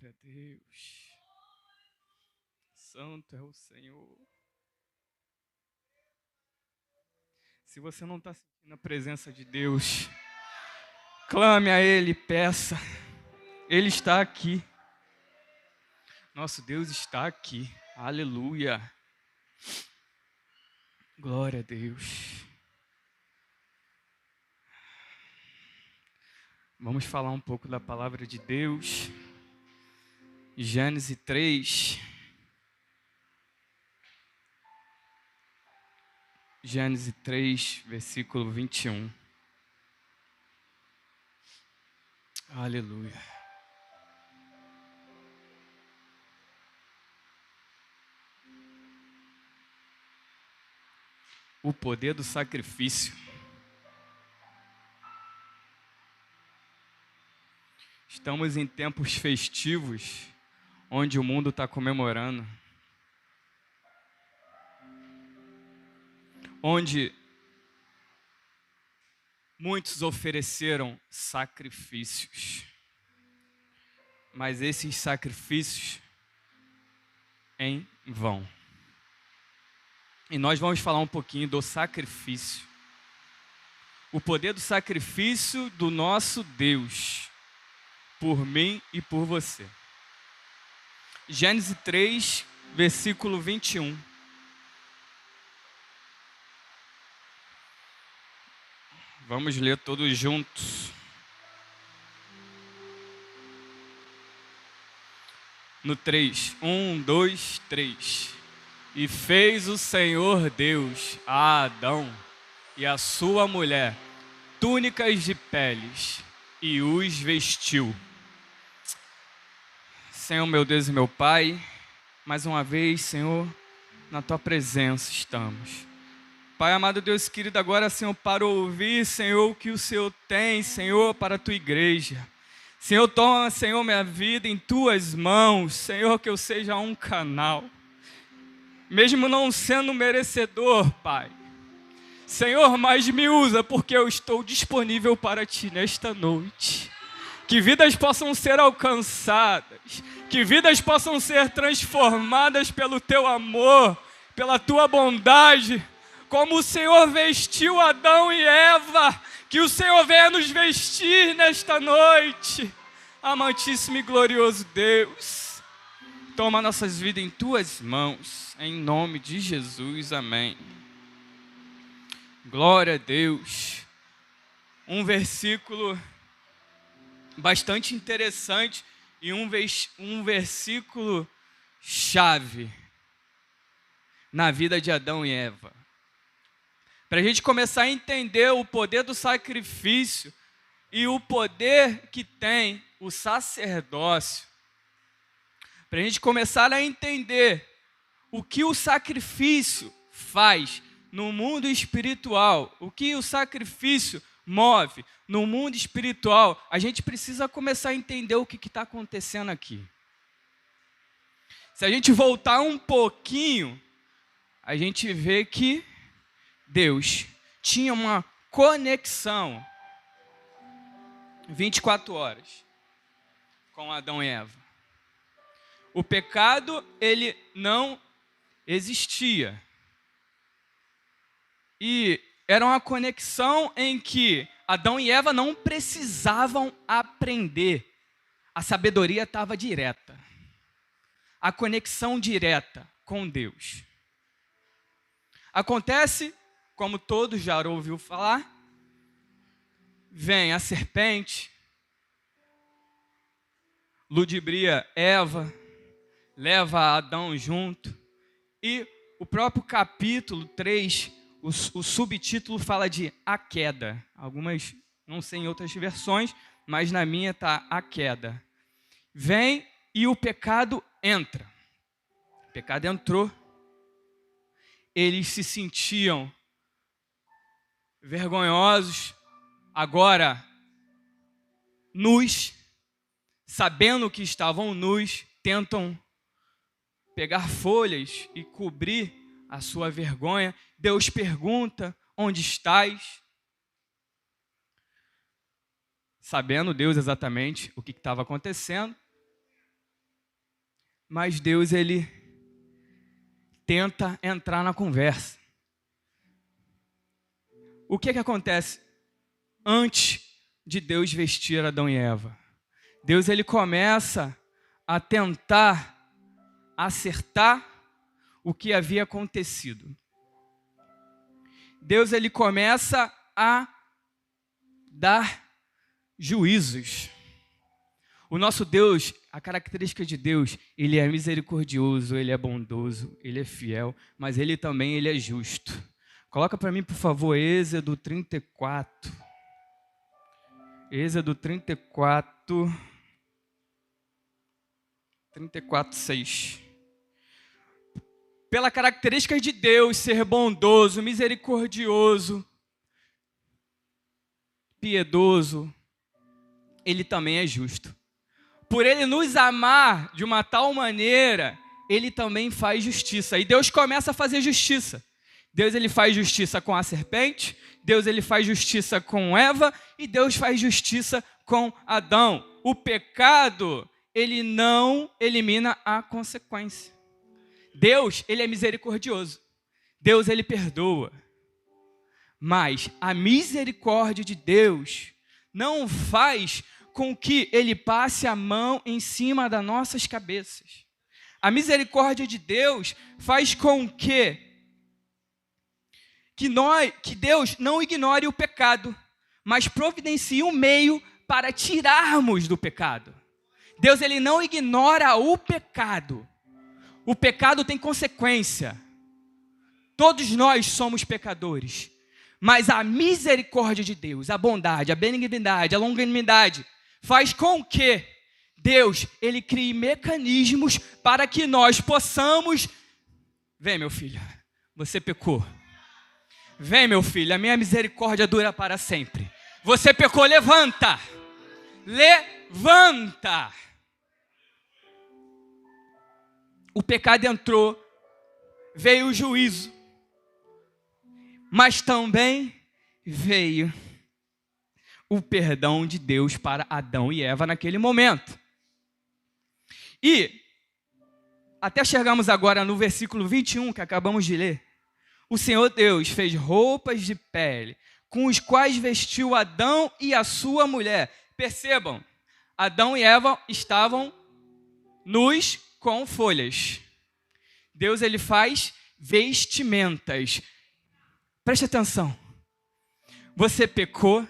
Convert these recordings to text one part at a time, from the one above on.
Glória a Deus. Santo é o Senhor. Se você não está sentindo a presença de Deus, clame a Ele, peça. Ele está aqui. Nosso Deus está aqui. Aleluia. Glória a Deus. Vamos falar um pouco da palavra de Deus. Gênesis 3. Gênesis 3, versículo 21. Aleluia. O poder do sacrifício. Estamos em tempos festivos, onde o mundo está comemorando. Onde muitos ofereceram sacrifícios. Mas esses sacrifícios em vão. E nós vamos falar um pouquinho do sacrifício. O poder do sacrifício do nosso Deus, por mim e por você. Gênesis 3, versículo 21. Vamos ler todos juntos. No 3. 1, 2, 3. E fez o Senhor Deus a Adão e a sua mulher túnicas de peles e os vestiu. Senhor, meu Deus e meu Pai, mais uma vez, Senhor, na Tua presença estamos. Pai amado, Deus querido, agora, Senhor, para ouvir, Senhor, o que o Senhor tem, Senhor, para a Tua igreja. Senhor, toma, Senhor, minha vida em Tuas mãos, Senhor, que eu seja um canal. Mesmo não sendo merecedor, Pai. Senhor, mas me usa, porque eu estou disponível para Ti nesta noite. Que vidas possam ser alcançadas, que vidas possam ser transformadas pelo Teu amor, pela Tua bondade, como o Senhor vestiu Adão e Eva, que o Senhor venha nos vestir nesta noite. Amantíssimo e glorioso Deus, toma nossas vidas em Tuas mãos, em nome de Jesus, amém. Glória a Deus. Um versículo bastante interessante e um versículo chave na vida de Adão e Eva. Para a gente começar a entender o poder do sacrifício e o poder que tem o sacerdócio. Para a gente começar a entender o que o sacrifício faz no mundo espiritual, o que o sacrifício move no mundo espiritual, a gente precisa começar a entender o que está acontecendo aqui. Se a gente voltar um pouquinho, a gente vê que Deus tinha uma conexão 24 horas com Adão e Eva. O pecado, ele não existia. E era uma conexão em que Adão e Eva não precisavam aprender. A sabedoria estava direta. A conexão direta com Deus. Acontece, como todos já ouviu falar, vem a serpente, ludibria Eva, leva Adão junto, e o próprio capítulo 3, o subtítulo fala de a queda. Algumas, não sei em outras versões, mas na minha está a queda. Vem e o pecado entra. O pecado entrou. Eles se sentiam vergonhosos, agora nus, sabendo que estavam nus, tentam pegar folhas e cobrir a sua vergonha. Deus pergunta: onde estás? Sabendo Deus exatamente o que estava acontecendo, mas Deus, ele tenta entrar na conversa. O que acontece antes de Deus vestir Adão e Eva? Deus, ele começa a tentar acertar o que havia acontecido. Deus, ele começa a dar juízos. O nosso Deus, a característica de Deus, ele é misericordioso, ele é bondoso, ele é fiel, mas ele também ele é justo. Coloca para mim, por favor, Êxodo 34. Êxodo 34, 6. Pela característica de Deus ser bondoso, misericordioso, piedoso, ele também é justo. Por ele nos amar de uma tal maneira, ele também faz justiça. E Deus começa a fazer justiça. Deus, ele faz justiça com a serpente, Deus, ele faz justiça com Eva e Deus faz justiça com Adão. O pecado, ele não elimina a consequência. Deus, ele é misericordioso. Deus, ele perdoa. Mas a misericórdia de Deus não faz com que ele passe a mão em cima das nossas cabeças. A misericórdia de Deus faz com que Deus não ignore o pecado, mas providencie um meio para tirarmos do pecado. Deus, ele não ignora o pecado. O pecado tem consequência. Todos nós somos pecadores. Mas a misericórdia de Deus, a bondade, a benignidade, a longanimidade, faz com que Deus, ele crie mecanismos para que nós possamos... Vem, meu filho, você pecou. Vem, meu filho, a minha misericórdia dura para sempre. Você pecou, levanta. Levanta. O pecado entrou, veio o juízo, mas também veio o perdão de Deus para Adão e Eva naquele momento. E, até chegamos agora no versículo 21, que acabamos de ler, o Senhor Deus fez roupas de pele, com os quais vestiu Adão e a sua mulher. Percebam, Adão e Eva estavam nus com folhas. Deus, ele faz vestimentas. Preste atenção. Você pecou,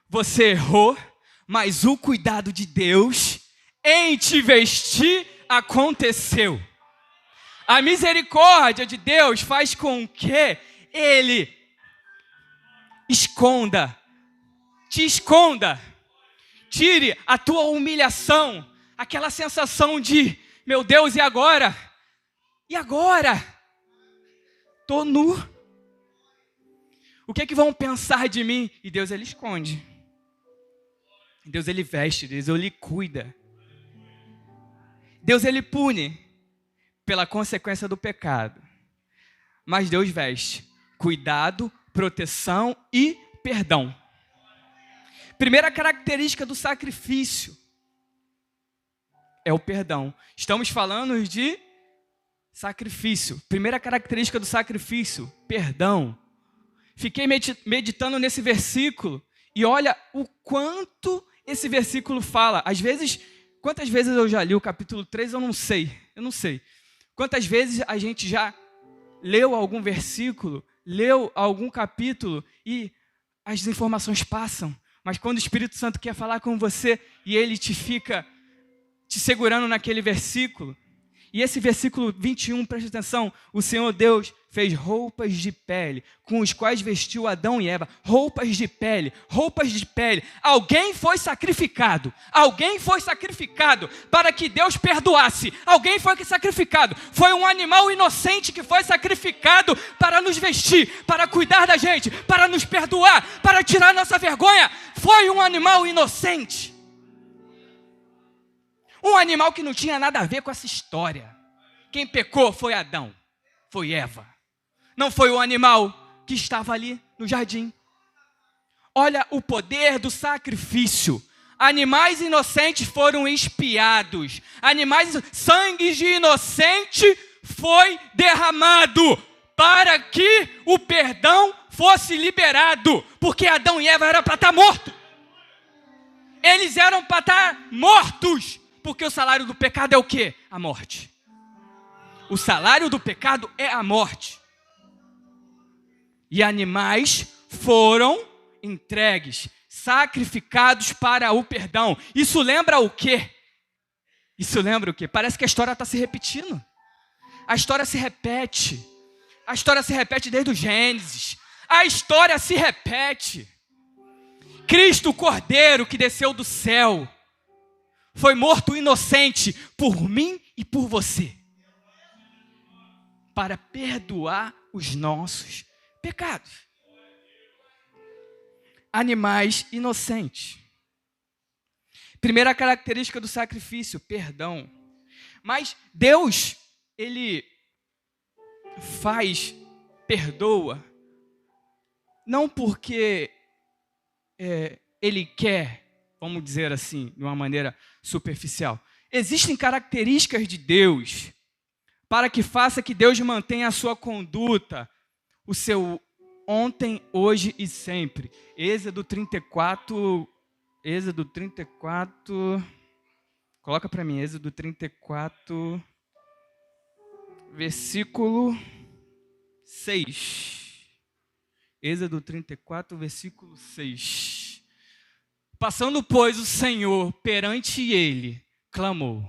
você errou, mas o cuidado de Deus em te vestir aconteceu. A misericórdia de Deus faz com que ele te esconda, tire a tua humilhação, aquela sensação de, meu Deus, e agora? E agora? Estou nu. O que vão pensar de mim? E Deus, ele esconde. Deus, ele veste, Deus, ele cuida. Deus, ele pune pela consequência do pecado. Mas Deus veste cuidado, proteção e perdão. Primeira característica do sacrifício é o perdão. Estamos falando de sacrifício. Primeira característica do sacrifício, perdão. Fiquei meditando nesse versículo e olha o quanto esse versículo fala. Às vezes, quantas vezes eu já li o capítulo 3, eu não sei. Quantas vezes a gente já leu algum versículo, leu algum capítulo e as informações passam. Mas quando o Espírito Santo quer falar com você e ele te fica te segurando naquele versículo, e esse versículo 21, preste atenção, o Senhor Deus fez roupas de pele, com os quais vestiu Adão e Eva, roupas de pele, alguém foi sacrificado para que Deus perdoasse, alguém foi sacrificado, foi um animal inocente que foi sacrificado para nos vestir, para cuidar da gente, para nos perdoar, para tirar nossa vergonha, foi um animal inocente. Um animal que não tinha nada a ver com essa história. Quem pecou foi Adão, foi Eva. Não foi o animal que estava ali no jardim. Olha o poder do sacrifício. Animais inocentes foram expiados. Sangue de inocente foi derramado para que o perdão fosse liberado. Porque Adão e Eva eram para estar mortos. Eles eram para estar mortos. Porque o salário do pecado é o quê? A morte. O salário do pecado é a morte. E animais foram entregues, sacrificados para o perdão. Isso lembra o quê? Parece que a história está se repetindo. A história se repete. A história se repete desde o Gênesis. A história se repete. Cristo, o Cordeiro que desceu do céu, foi morto inocente por mim e por você, para perdoar os nossos pecados. Animais inocentes. Primeira característica do sacrifício, perdão. Mas Deus, Ele perdoa, não porque Ele quer, vamos dizer assim, de uma maneira superficial. Existem características de Deus para que faça que Deus mantenha a sua conduta, o seu ontem, hoje e sempre. Êxodo 34, coloca para mim, Êxodo 34, versículo 6. Êxodo 34, versículo 6. Passando, pois, o Senhor perante ele, clamou.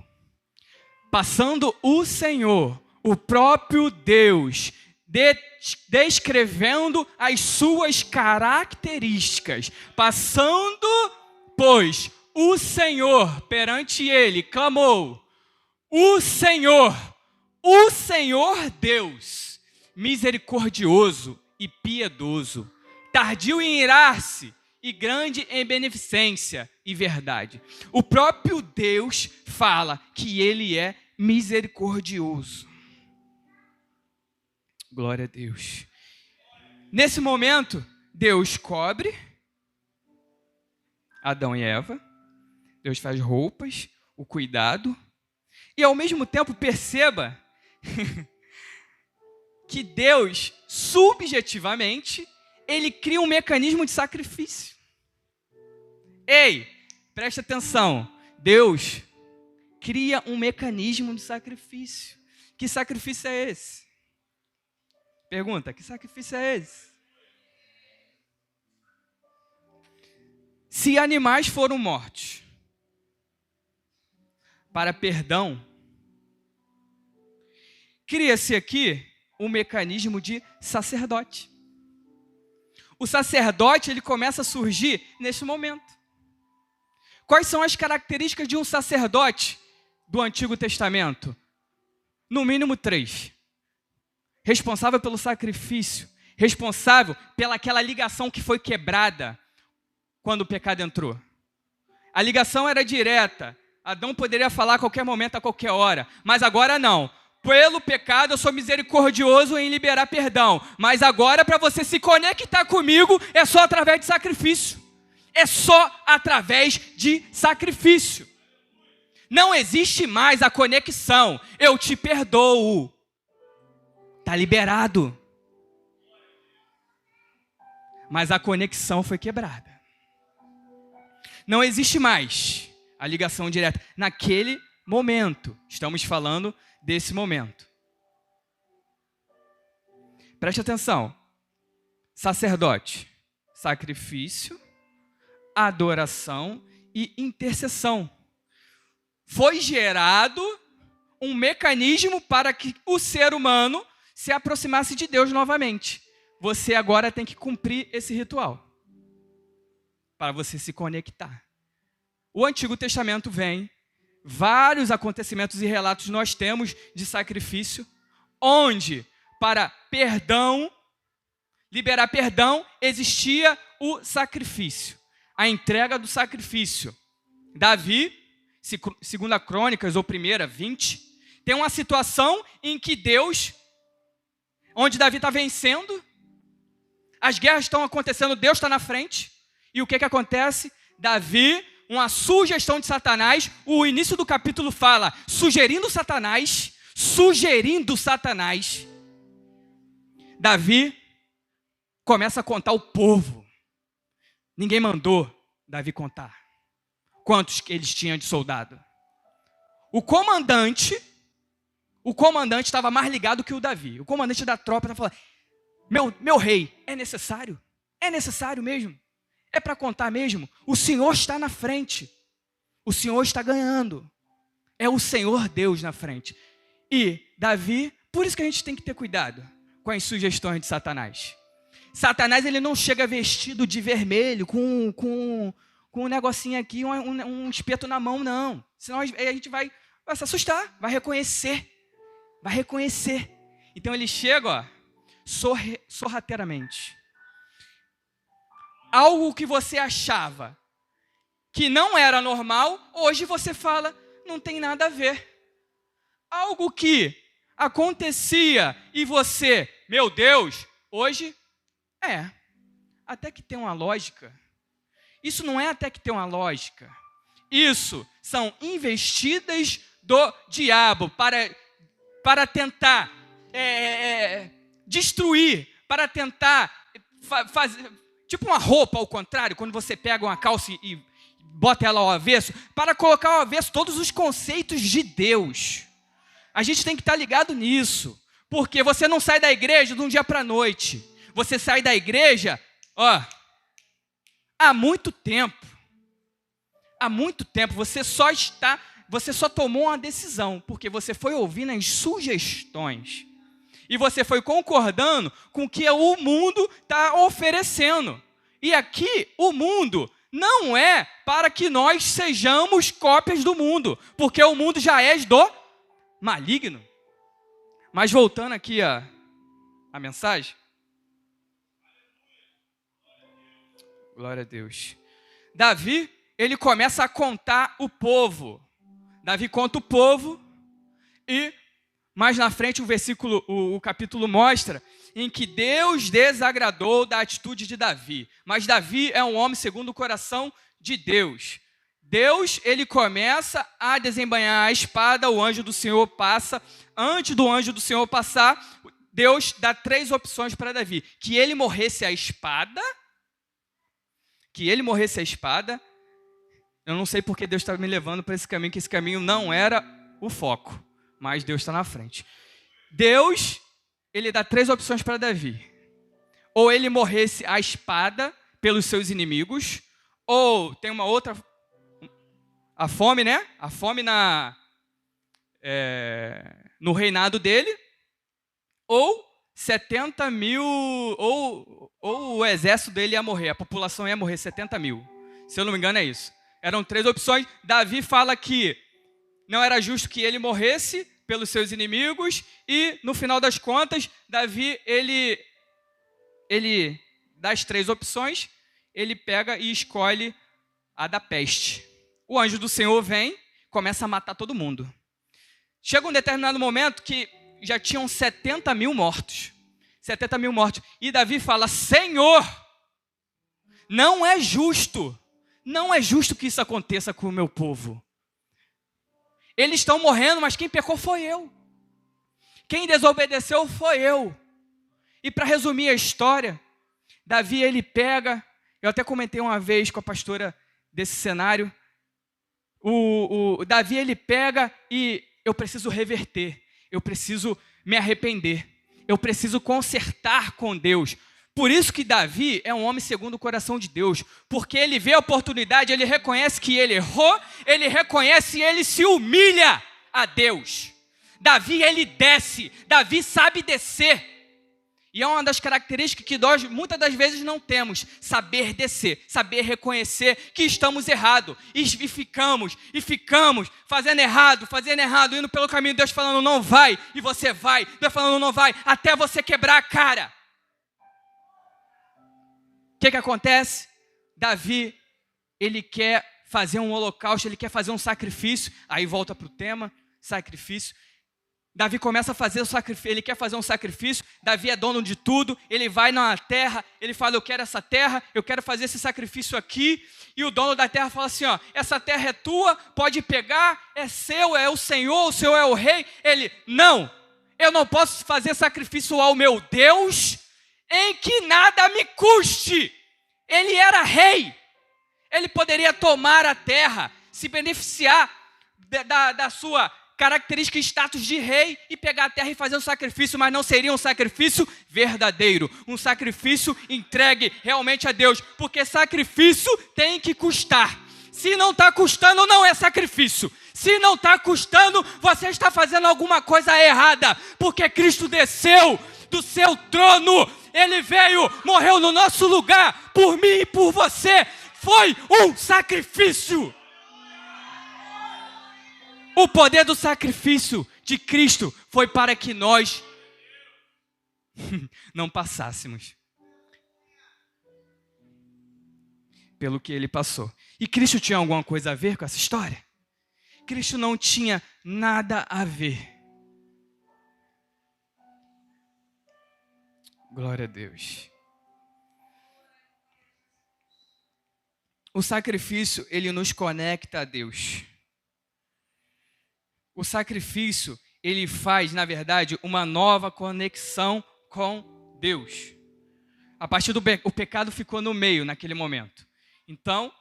Passando o Senhor, o próprio Deus, descrevendo as suas características. Passando, pois, o Senhor perante ele, clamou. O Senhor Deus, misericordioso e piedoso, tardio em irar-se e grande em beneficência e verdade. O próprio Deus fala que ele é misericordioso. Glória a Deus. Nesse momento, Deus cobre Adão e Eva. Deus faz roupas, o cuidado. E ao mesmo tempo, perceba que Deus, subjetivamente, Ele cria um mecanismo de sacrifício. Ei, preste atenção. Deus cria um mecanismo de sacrifício. Que sacrifício é esse? Pergunta, que sacrifício é esse? Se animais foram mortos para perdão, cria-se aqui um mecanismo de sacerdote. O sacerdote, ele começa a surgir nesse momento. Quais são as características de um sacerdote do Antigo Testamento? No mínimo 3. Responsável pelo sacrifício, responsável pelaquela ligação que foi quebrada quando o pecado entrou. A ligação era direta. Adão poderia falar a qualquer momento, a qualquer hora, mas agora não. Pelo pecado eu sou misericordioso em liberar perdão, mas agora para você se conectar comigo é só através de sacrifício. É só através de sacrifício. Não existe mais a conexão. Eu te perdoo. Está liberado. Mas a conexão foi quebrada. Não existe mais a ligação direta. Naquele momento, estamos falando desse momento. Preste atenção. Sacerdote, sacrifício, adoração e intercessão. Foi gerado um mecanismo para que o ser humano se aproximasse de Deus novamente. Você agora tem que cumprir esse ritual para você se conectar. O Antigo Testamento vem, vários acontecimentos e relatos nós temos de sacrifício, onde para perdão, liberar perdão, existia o sacrifício, a entrega do sacrifício. Davi, 2 Crônicas ou 1 20, tem uma situação em que Deus, onde Davi está vencendo, as guerras estão acontecendo, Deus está na frente, e o que acontece? Davi uma sugestão de Satanás, o início do capítulo fala, sugerindo Satanás, Davi começa a contar o povo. Ninguém mandou Davi contar quantos que eles tinham de soldado. O comandante estava mais ligado que o Davi. O comandante da tropa estava falando, meu rei, é necessário? É necessário mesmo? É para contar mesmo? O Senhor está na frente. O Senhor está ganhando. É o Senhor Deus na frente. E Davi, por isso que a gente tem que ter cuidado com as sugestões de Satanás. Satanás, ele não chega vestido de vermelho, com um negocinho aqui, um espeto na mão, não. Senão a gente vai se assustar, vai reconhecer. Então ele chega, sorrateiramente. Algo que você achava que não era normal, hoje você fala, não tem nada a ver. Algo que acontecia e você, meu Deus, hoje, até que tem uma lógica. Isso não é até que tem uma lógica. Isso são investidas do diabo para tentar destruir, para tentar fazer, tipo uma roupa ao contrário, quando você pega uma calça e bota ela ao avesso, para colocar ao avesso todos os conceitos de Deus. A gente tem que estar ligado nisso, porque você não sai da igreja de um dia para a noite. Você sai da igreja, há muito tempo. Você só tomou uma decisão, porque você foi ouvindo as sugestões. E você foi concordando com o que o mundo está oferecendo. E aqui, o mundo não é para que nós sejamos cópias do mundo, porque o mundo já é do maligno. Mas voltando aqui a mensagem. Glória a Deus. Davi, ele começa a contar o povo. Davi conta o povo e mais na frente o capítulo mostra em que Deus desagradou da atitude de Davi. Mas Davi é um homem segundo o coração de Deus. Deus, ele começa a desembainhar a espada, o anjo do Senhor passa. Antes do anjo do Senhor passar, Deus dá 3 opções para Davi. Que ele morresse à espada. Eu não sei porque Deus está me levando para esse caminho, que esse caminho não era o foco. Mas Deus está na frente. Deus, ele dá 3 opções para Davi. Ou ele morresse à espada pelos seus inimigos, ou tem uma outra, a fome, né? A fome no reinado dele, ou 70 mil, ou o exército dele ia morrer, a população ia morrer, 70 mil. Se eu não me engano é isso. Eram 3 opções. Davi fala que não era justo que ele morresse pelos seus inimigos e, no final das contas, Davi, ele das 3 opções, ele pega e escolhe a da peste. O anjo do Senhor vem, começa a matar todo mundo. Chega um determinado momento que já tinham 70 mil mortos. 70 mil mortos. E Davi fala, Senhor, não é justo que isso aconteça com o meu povo. Eles estão morrendo, mas quem pecou foi eu. Quem desobedeceu foi eu. E para resumir a história, Davi, ele pega, eu até comentei uma vez com a pastora desse cenário, o Davi, ele pega e eu preciso reverter, eu preciso me arrepender, eu preciso consertar com Deus. Por isso que Davi é um homem segundo o coração de Deus, porque ele vê a oportunidade, ele reconhece que ele errou, ele reconhece e ele se humilha a Deus. Davi, ele desce, Davi sabe descer. E é uma das características que nós muitas das vezes não temos, saber descer, saber reconhecer que estamos errados. E ficamos fazendo errado, indo pelo caminho, Deus falando não vai, e você vai, Deus falando não vai, até você quebrar a cara. O que acontece? Davi, ele quer fazer um holocausto, ele quer fazer um sacrifício, aí volta para o tema, sacrifício. Davi começa a fazer o sacrifício, ele quer fazer um sacrifício, Davi é dono de tudo, ele vai na terra, ele fala, eu quero essa terra, eu quero fazer esse sacrifício aqui, e o dono da terra fala assim, ó, essa terra é tua, pode pegar, é seu, é o Senhor é o rei. Ele, não, eu não posso fazer sacrifício ao meu Deus, em que nada me custe. Ele era rei, ele poderia tomar a terra, se beneficiar da sua característica e status de rei e pegar a terra e fazer um sacrifício, mas não seria um sacrifício verdadeiro, um sacrifício entregue realmente a Deus, porque sacrifício tem que custar. Se não está custando, não é sacrifício. Se não está custando, você está fazendo alguma coisa errada, porque Cristo desceu do seu trono, Ele veio, morreu no nosso lugar, por mim e por você, foi um sacrifício. O poder do sacrifício de Cristo foi para que nós não passássemos pelo que Ele passou. E Cristo tinha alguma coisa a ver com essa história? Cristo não tinha nada a ver. Glória a Deus. O sacrifício, ele nos conecta a Deus. O sacrifício, ele faz, na verdade, uma nova conexão com Deus. A partir do o pecado ficou no meio naquele momento. Então,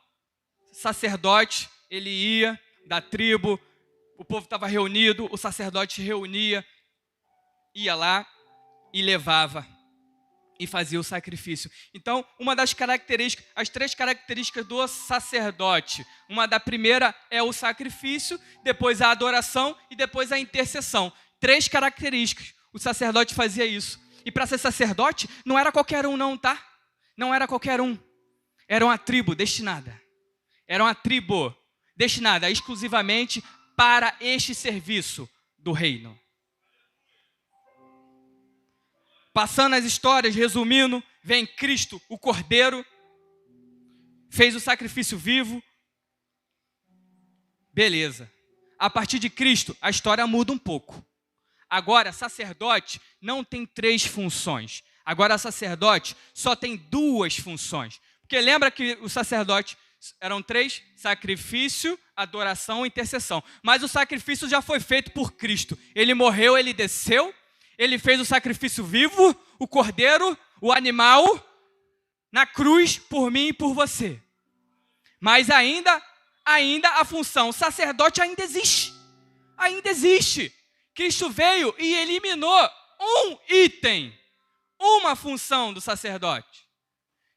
sacerdote, ele ia da tribo, o povo estava reunido, o sacerdote reunia, ia lá e levava e fazia o sacrifício. Então, uma das características, as 3 características do sacerdote, uma da primeira é o sacrifício, depois a adoração e depois a intercessão. 3 características. O sacerdote fazia isso. E para ser sacerdote, não era qualquer um não, tá? Não era qualquer um. Era uma tribo destinada. Era uma tribo destinada exclusivamente para este serviço do reino. Passando as histórias, resumindo, vem Cristo, o Cordeiro, fez o sacrifício vivo. Beleza. A partir de Cristo, a história muda um pouco. Agora, sacerdote não tem 3 funções. Agora, sacerdote só tem 2 funções. Porque lembra que o sacerdote eram 3? Sacrifício, adoração e intercessão. Mas o sacrifício já foi feito por Cristo. Ele morreu, ele desceu. Ele fez o sacrifício vivo, o cordeiro, o animal, na cruz, por mim e por você. Mas ainda a função sacerdote ainda existe. Ainda existe. Cristo veio e eliminou um item, uma função do sacerdote,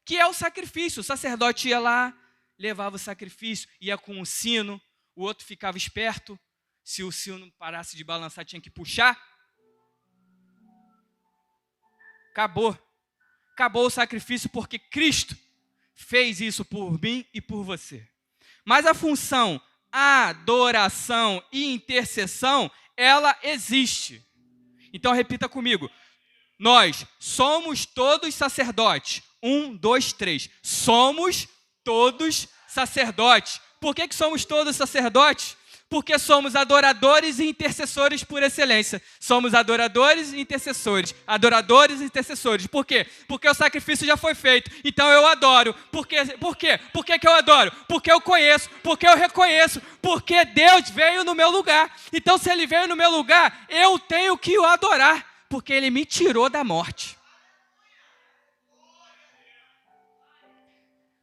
que é o sacrifício. O sacerdote ia lá, levava o sacrifício, ia com o sino, o outro ficava esperto. Se o sino parasse de balançar, tinha que puxar. Acabou o sacrifício porque Cristo fez isso por mim e por você. Mas a função adoração e intercessão, ela existe. Então repita comigo. Nós somos todos sacerdotes. 1, 2, 3. Somos todos sacerdotes. Por que somos todos sacerdotes? Porque somos adoradores e intercessores por excelência. Somos adoradores e intercessores. Adoradores e intercessores. Por quê? Porque o sacrifício já foi feito. Então eu adoro. Por quê? Por que eu adoro? Porque eu conheço. Porque eu reconheço. Porque Deus veio no meu lugar. Então se Ele veio no meu lugar, eu tenho que o adorar. Porque Ele me tirou da morte.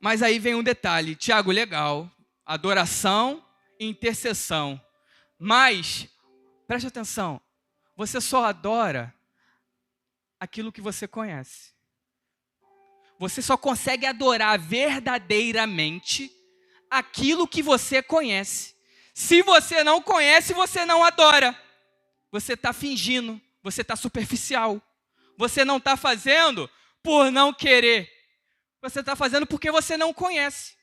Mas aí vem um detalhe. Tiago, legal. Adoração, intercessão. Mas, preste atenção, você só adora aquilo que você conhece. Você só consegue adorar verdadeiramente aquilo que você conhece. Se você não conhece, você não adora. Você está fingindo, você está superficial. Você não está fazendo por não querer. Você está fazendo porque você não conhece.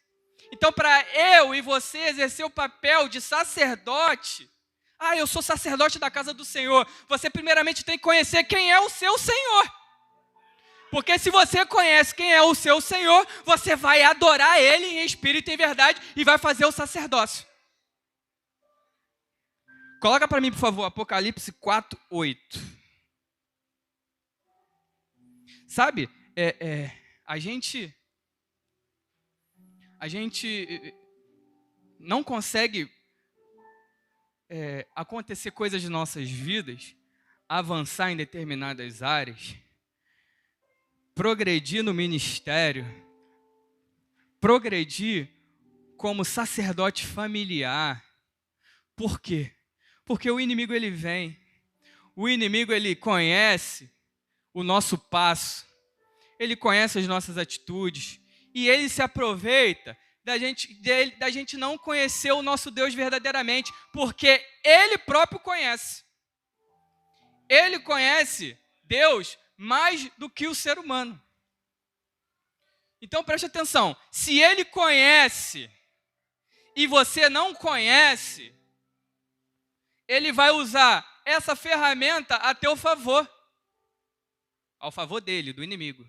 Então, para eu e você exercer o papel de sacerdote, eu sou sacerdote da casa do Senhor, você primeiramente tem que conhecer quem é o seu Senhor. Porque se você conhece quem é o seu Senhor, você vai adorar Ele em espírito e em verdade e vai fazer o sacerdócio. Coloca para mim, por favor, Apocalipse 4:8. Sabe, a gente não consegue acontecer coisas de nossas vidas, avançar em determinadas áreas, progredir no ministério, progredir como sacerdote familiar. Por quê? Porque o inimigo ele vem, o inimigo ele conhece o nosso passo, ele conhece as nossas atitudes e ele se aproveita da gente não conhecer o nosso Deus verdadeiramente, porque ele próprio conhece. Ele conhece Deus mais do que o ser humano. Então preste atenção, se ele conhece e você não conhece, ele vai usar essa ferramenta a teu favor, ao favor dele, do inimigo.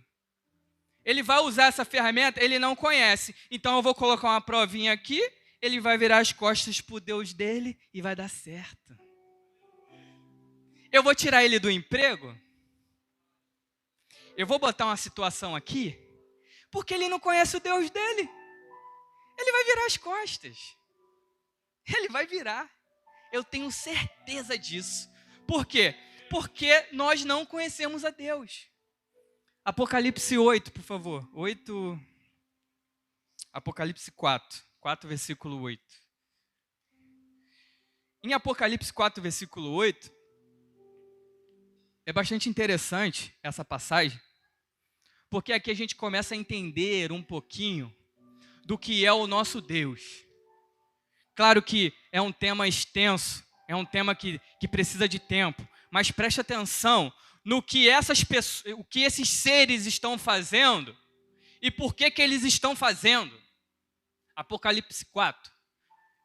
Ele vai usar essa ferramenta, ele não conhece. Então eu vou colocar uma provinha aqui, ele vai virar as costas para o Deus dele e vai dar certo. Eu vou tirar ele do emprego, eu vou botar uma situação aqui, porque ele não conhece o Deus dele. Ele vai virar as costas. Ele vai virar. Eu tenho certeza disso. Por quê? Porque nós não conhecemos a Deus. Apocalipse 8, por favor. Apocalipse 4, versículo 8. Em Apocalipse 4, versículo 8, é bastante interessante essa passagem, porque aqui a gente começa a entender um pouquinho do que é o nosso Deus. Claro que é um tema extenso, é um tema que precisa de tempo, mas preste atenção no que o que esses seres estão fazendo e por que eles estão fazendo. Apocalipse 4.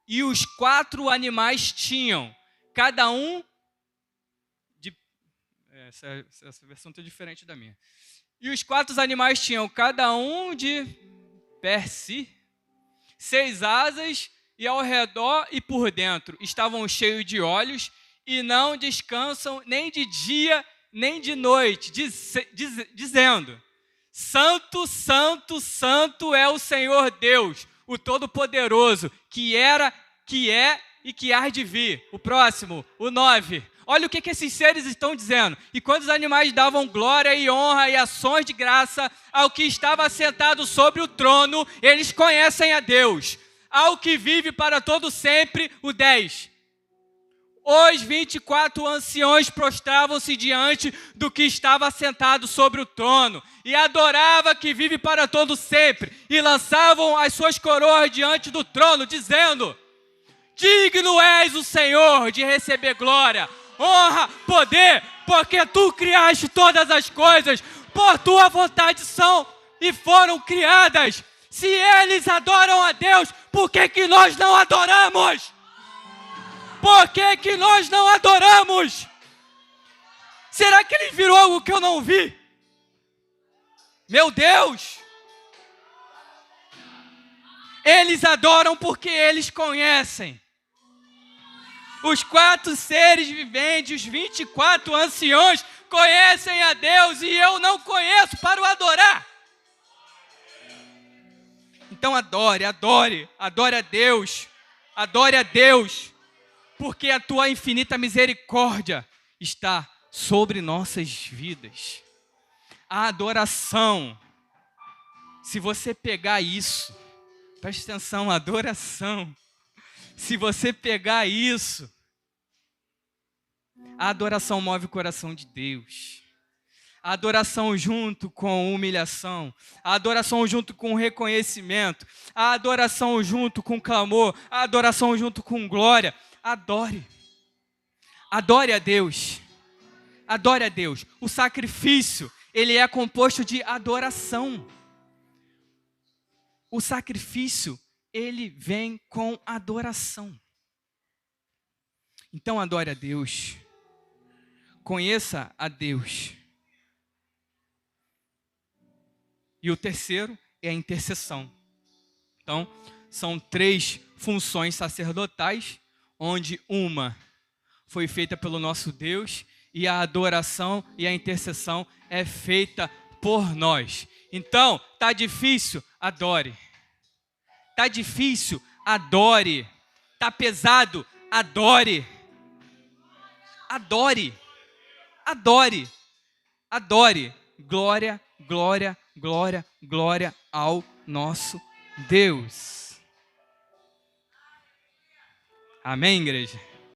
E os 4 animais tinham, cada um de... Essa versão está diferente da minha. E os 4 animais tinham, cada um de per-si, 6 asas, e ao redor e por dentro estavam cheios de olhos, e não descansam nem de dia nem de noite, dizendo: Santo, Santo, Santo é o Senhor Deus, o Todo-Poderoso, que era, que é e que há de vir. O próximo, o 9. Olha o que esses seres estão dizendo. E quando os animais davam glória e honra e ações de graça ao que estava sentado sobre o trono, eles conhecem a Deus. Ao que vive para todo sempre, o 10. Os 24 anciões prostravam-se diante do que estava sentado sobre o trono e adorava que vive para todo sempre e lançavam as suas coroas diante do trono, dizendo: Digno és o Senhor de receber glória, honra, poder, porque tu criaste todas as coisas, por tua vontade são e foram criadas. Se eles adoram a Deus, por que nós não adoramos? Por que nós não adoramos? Será que ele virou algo que eu não vi? Meu Deus! Eles adoram porque eles conhecem. Os 4 seres viventes, os 24 anciões, conhecem a Deus e eu não conheço para o adorar. Então adore a Deus, adore a Deus. Porque a tua infinita misericórdia está sobre nossas vidas. A adoração, se você pegar isso, preste atenção, adoração, se você pegar isso, a adoração move o coração de Deus. A adoração junto com humilhação, a adoração junto com reconhecimento, a adoração junto com clamor, a adoração junto com glória. Adore a Deus, adore a Deus. O sacrifício, ele é composto de adoração. O sacrifício, ele vem com adoração. Então adore a Deus, conheça a Deus. E o terceiro é a intercessão. Então, são 3 funções sacerdotais, onde uma foi feita pelo nosso Deus e a adoração e a intercessão é feita por nós. Então, tá difícil? Adore. Tá difícil? Adore. Tá pesado? Adore. Adore. Adore. Adore. Glória, glória, glória, glória ao nosso Deus. Amém, igreja?